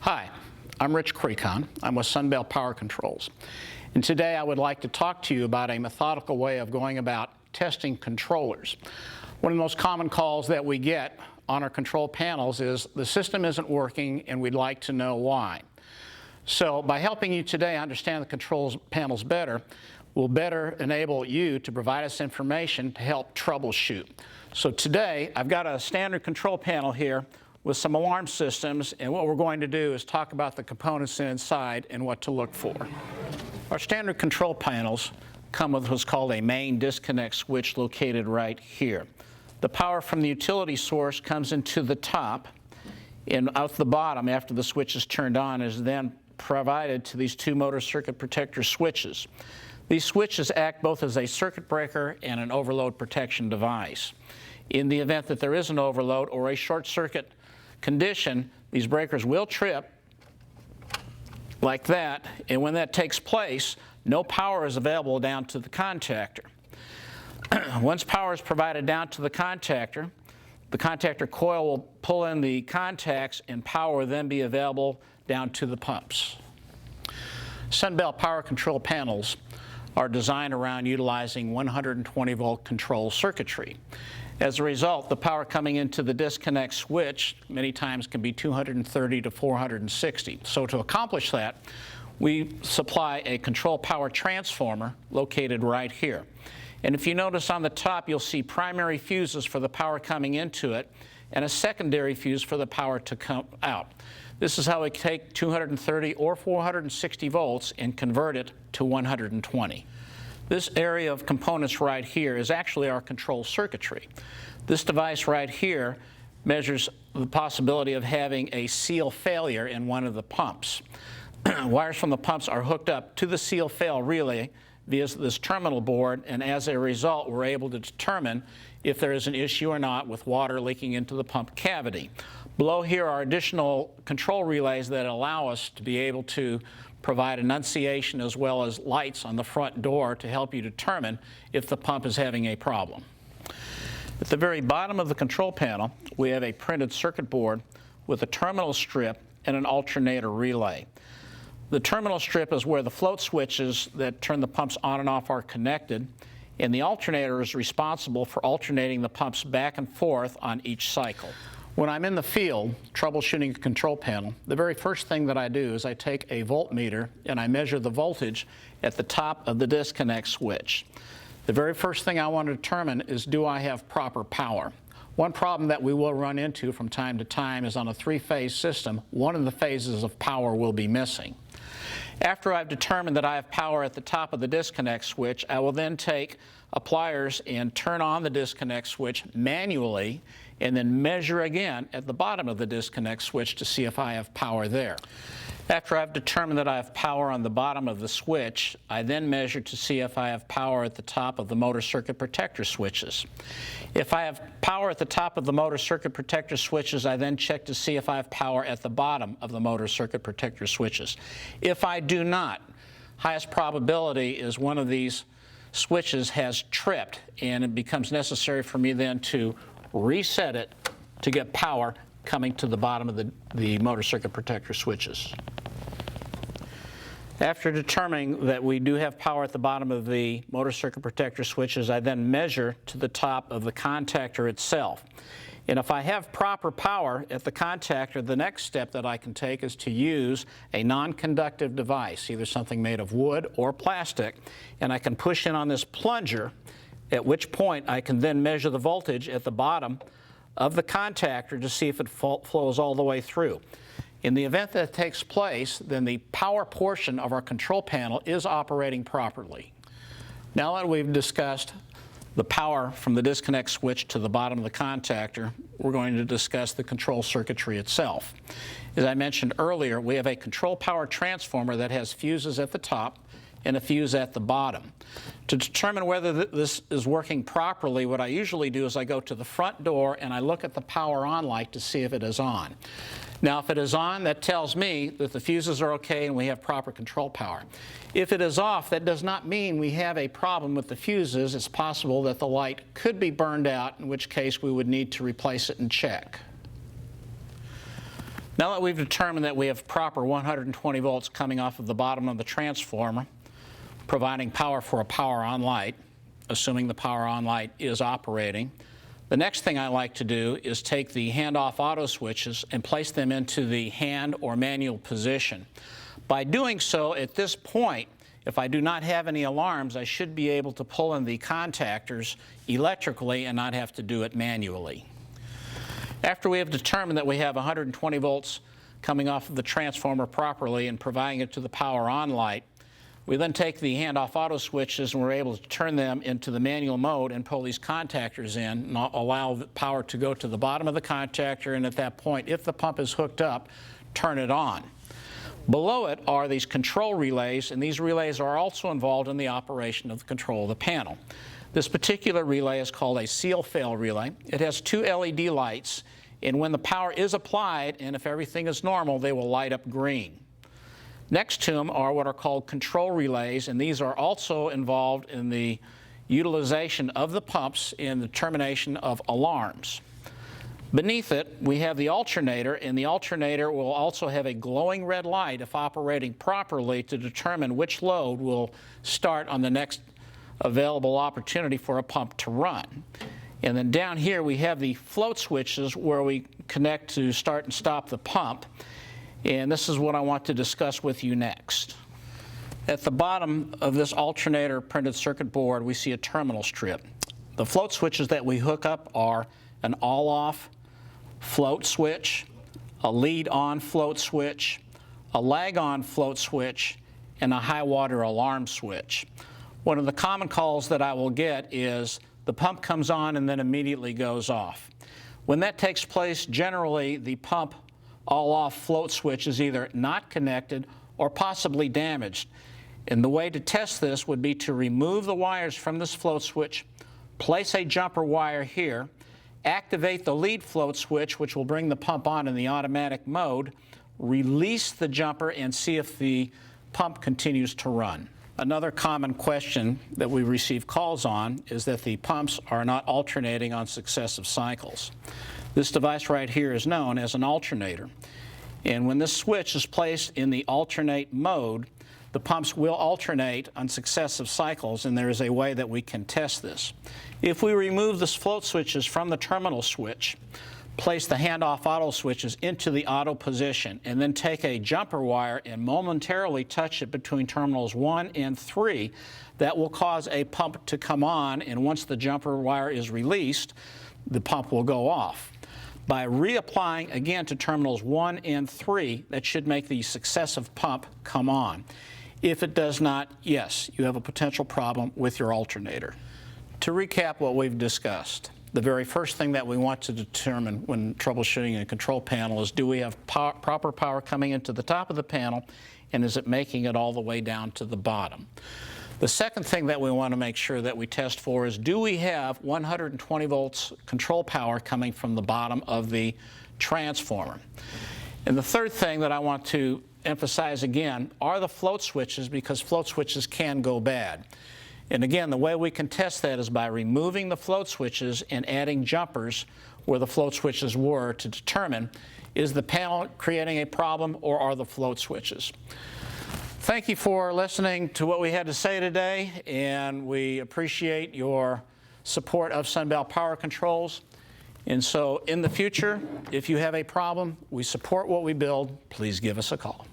Hi, I'm Rich Crecon. I'm with Sunbelt Power Controls. And today I would like to talk to you about a methodical way of going about testing controllers. One of the most common calls that we get on our control panels is the system isn't working and we'd like to know why. So by helping you today understand the controls panels better, will better enable you to provide us information to help troubleshoot. So today I've got a standard control panel here with some alarm systems, and what we're going to do is talk about the components inside and what to look for. Our standard control panels come with what's called a main disconnect switch located right here. The power from the utility source comes into the top, and out the bottom after the switch is turned on is then provided to these two motor circuit protector switches. These switches act both as a circuit breaker and an overload protection device. In the event that there is an overload or a short circuit condition, these breakers will trip like that, and when that takes place, no power is available down to the contactor. Once power is provided down to the contactor coil will pull in the contacts and power will then be available down to the pumps. Sunbelt Power Control panels are designed around utilizing 120 volt control circuitry. As a result, the power coming into the disconnect switch many times can be 230 to 460. So to accomplish that, we supply a control power transformer located right here. And if you notice on the top, you'll see primary fuses for the power coming into it and a secondary fuse for the power to come out. This is how we take 230 or 460 volts and convert it to 120. This area of components right here is actually our control circuitry. This device right here measures the possibility of having a seal failure in one of the pumps. Wires from the pumps are hooked up to the seal fail relay via this terminal board, and as a result we're able to determine if there is an issue or not with water leaking into the pump cavity. Below here are additional control relays that allow us to be able to provide enunciation as well as lights on the front door to help you determine if the pump is having a problem. At the very bottom of the control panel, we have a printed circuit board with a terminal strip and an alternator relay. The terminal strip is where the float switches that turn the pumps on and off are connected, and the alternator is responsible for alternating the pumps back and forth on each cycle. When I'm in the field troubleshooting a control panel, the very first thing that I do is I take a voltmeter and I measure the voltage at the top of the disconnect switch. The very first thing I want to determine is, do I have proper power? One problem that we will run into from time to time is on a three-phase system, one of the phases of power will be missing. After I've determined that I have power at the top of the disconnect switch, I will then take pliers and turn on the disconnect switch manually and then measure again at the bottom of the disconnect switch to see if I have power there. After I've determined that I have power on the bottom of the switch, I then measure to see if I have power at the top of the motor circuit protector switches. If I have power at the top of the motor circuit protector switches, I then check to see if I have power at the bottom of the motor circuit protector switches. If I do not, highest probability is one of these switches has tripped, and it becomes necessary for me then to reset it to get power coming to the bottom of the motor circuit protector switches. After determining that we do have power at the bottom of the motor circuit protector switches, I then measure to the top of the contactor itself. And if I have proper power at the contactor, the next step that I can take is to use a non-conductive device, either something made of wood or plastic, and I can push in on this plunger, at which point I can then measure the voltage at the bottom of the contactor to see if it flows all the way through. In the event that takes place, then the power portion of our control panel is operating properly. Now that we've discussed the power from the disconnect switch to the bottom of the contactor, we're going to discuss the control circuitry itself. As I mentioned earlier, we have a control power transformer that has fuses at the top and a fuse at the bottom. To determine whether this is working properly, what I usually do is I go to the front door and I look at the power on light to see if it is on. Now, if it is on, that tells me that the fuses are okay and we have proper control power. If it is off, that does not mean we have a problem with the fuses. It's possible that the light could be burned out, in which case we would need to replace it and check. Now that we've determined that we have proper 120 volts coming off of the bottom of the transformer, providing power for a power on light, assuming the power on light is operating, the next thing I like to do is take the hand-off auto switches and place them into the hand or manual position. By doing so, at this point, if I do not have any alarms, I should be able to pull in the contactors electrically and not have to do it manually. After we have determined that we have 120 volts coming off of the transformer properly and providing it to the power on light, we then take the hand-off auto switches and we're able to turn them into the manual mode and pull these contactors in and allow the power to go to the bottom of the contactor, and at that point, if the pump is hooked up, turn it on. Below it are these control relays, and these relays are also involved in the operation of the control of the panel. This particular relay is called a seal-fail relay. It has two LED lights, and when the power is applied, and if everything is normal, they will light up green. Next to them are what are called control relays, and these are also involved in the utilization of the pumps in the termination of alarms. Beneath it, we have the alternator, and the alternator will also have a glowing red light if operating properly to determine which load will start on the next available opportunity for a pump to run. And then down here we have the float switches where we connect to start and stop the pump. And this is what I want to discuss with you next. At the bottom of this alternator printed circuit board, we see a terminal strip. The float switches that we hook up are an all-off float switch, a lead-on float switch, a lag-on float switch, and a high-water alarm switch. One of the common calls that I will get is the pump comes on and then immediately goes off. When that takes place, generally the pump all-off float switch is either not connected or possibly damaged. And the way to test this would be to remove the wires from this float switch, place a jumper wire here, activate the lead float switch, which will bring the pump on in the automatic mode, release the jumper, and see if the pump continues to run. Another common question that we receive calls on is that the pumps are not alternating on successive cycles. This device right here is known as an alternator. And when this switch is placed in the alternate mode, the pumps will alternate on successive cycles, and there is a way that we can test this. If we remove the float switches from the terminal switch, place the hand-off auto switches into the auto position, and then take a jumper wire and momentarily touch it between terminals 1 and 3, that will cause a pump to come on, and once the jumper wire is released, the pump will go off. By reapplying again to terminals 1 and 3, that should make the successive pump come on. If it does not, yes, you have a potential problem with your alternator. To recap what we've discussed, the very first thing that we want to determine when troubleshooting a control panel is, do we have proper power coming into the top of the panel, and is it making it all the way down to the bottom? The second thing that we want to make sure that we test for is, do we have 120 volts control power coming from the bottom of the transformer? And the third thing that I want to emphasize again are the float switches, because float switches can go bad. And again, the way we can test that is by removing the float switches and adding jumpers where the float switches were to determine, is the panel creating a problem or are the float switches? Thank you for listening to what we had to say today, and we appreciate your support of Sunbelt Power Controls. And so in the future, if you have a problem, we support what we build, please give us a call.